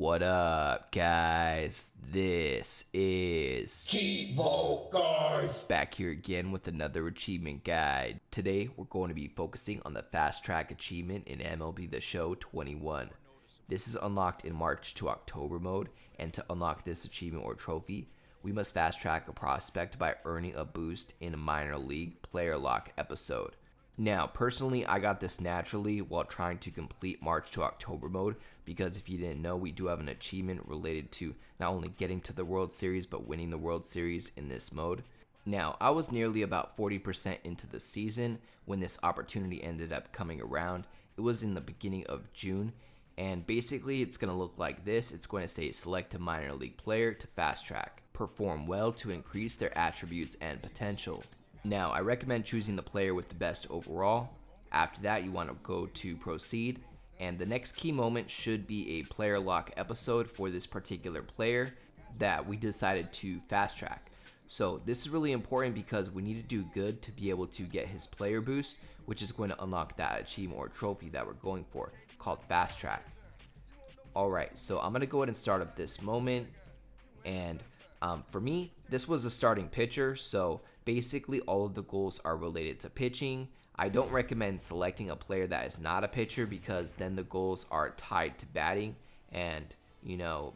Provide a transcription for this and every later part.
What up, guys? This is Cheevo, guys! Back here again with another achievement guide. Today, we're going to be focusing on the Fast Track achievement in MLB The Show 21. This is unlocked in March to October mode, and to unlock this achievement or trophy, we must fast track a prospect by earning a boost in a minor league player lock episode. Now, personally, I got this naturally while trying to complete March to October mode, because if you didn't know, we do have an achievement related to not only getting to the World Series, but winning the World Series in this mode. Now, I was nearly about 40% into the season when this opportunity ended up coming around. It was in the beginning of June, and basically it's going to look like this. It's going to say select a minor league player to fast track, perform well to increase their attributes and potential. Now, I recommend choosing the player with the best overall. After that, you want to go to proceed, and the next key moment should be a player lock episode for this particular player that we decided to fast track. So this is really important because we need to do good to be able to get his player boost, which is going to unlock that achievement or trophy that we're going for, called fast track. Alright, so I'm going to go ahead and start up this moment, and for me, this was a starting pitcher, so basically all of the goals are related to pitching. I don't recommend selecting a player that is not a pitcher because then the goals are tied to batting, and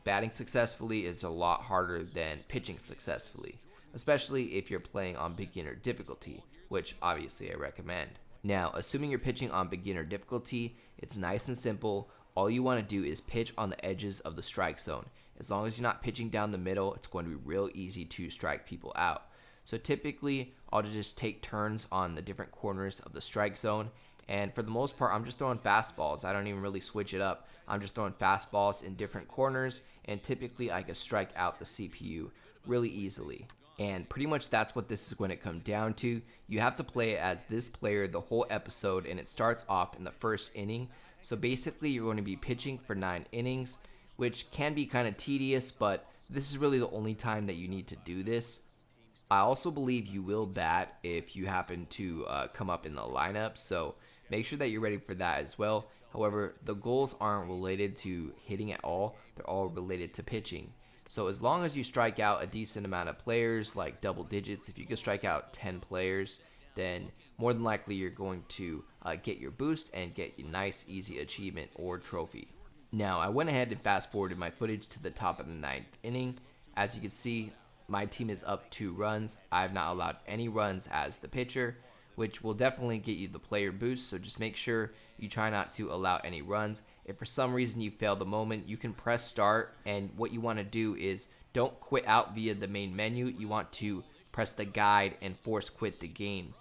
batting successfully is a lot harder than pitching successfully, especially if you're playing on beginner difficulty, which obviously I recommend. Now, assuming you're pitching on beginner difficulty, it's nice and simple. All you want to do is pitch on the edges of the strike zone. As long as you're not pitching down the middle, it's going to be real easy to strike people out. So typically, I'll just take turns on the different corners of the strike zone. And for the most part, I'm just throwing fastballs. I don't even really switch it up. I'm just throwing fastballs in different corners. And typically, I can strike out the CPU really easily. And pretty much that's what this is going to come down to. You have to play as this player the whole episode, and it starts off in the first inning. So basically, you're going to be pitching for 9 innings, which can be kind of tedious, but this is really the only time that you need to do this. I also believe you will bat if you happen to come up in the lineup, so make sure that you're ready for that as well. However, the goals aren't related to hitting at all. They're all related to pitching. So as long as you strike out a decent amount of players, like double digits, if you can strike out 10 players, then more than likely you're going to get your boost and get a nice, easy achievement or trophy. Now, I went ahead and fast forwarded my footage to the top of the 9th inning. As you can see, my team is up 2 runs. I have not allowed any runs as the pitcher, which will definitely get you the player boost, so just make sure you try not to allow any runs. If for some reason you fail the moment, you can press start, and what you want to do is don't quit out via the main menu. You want to press the guide and force quit the game.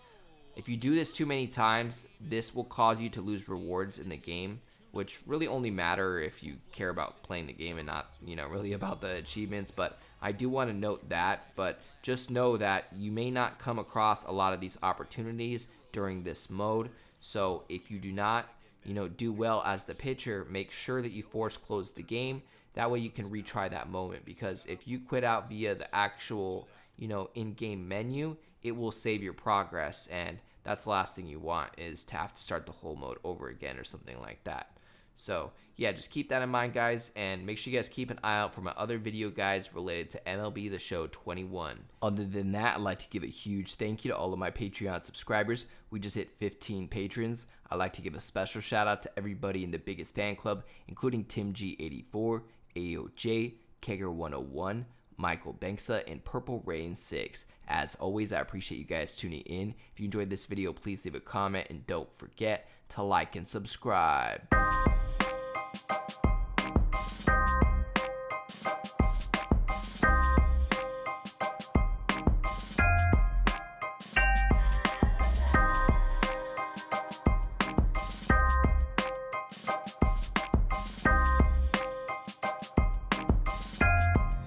If you do this too many times, this will cause you to lose rewards in the game, which really only matter if you care about playing the game and not, really about the achievements. But I do want to note that, but just know that you may not come across a lot of these opportunities during this mode. So if you do not, do well as the pitcher, make sure that you force close the game. That way you can retry that moment, because if you quit out via the actual, in-game menu, it will save your progress, and that's the last thing you want, is to have to start the whole mode over again or something like that. So yeah, just keep that in mind, guys, and make sure you guys keep an eye out for my other video guides related to MLB The Show 21. Other than that, I'd like to give a huge thank you to all of my Patreon subscribers. We just hit 15 patrons. I'd like to give a special shout out to everybody in the biggest fan club, including Tim G84, AOJ, Kegger101, Michael Banksa, and Purple Rain 6. As always, I appreciate you guys tuning in. If you enjoyed this video, please leave a comment, and don't forget to like and subscribe.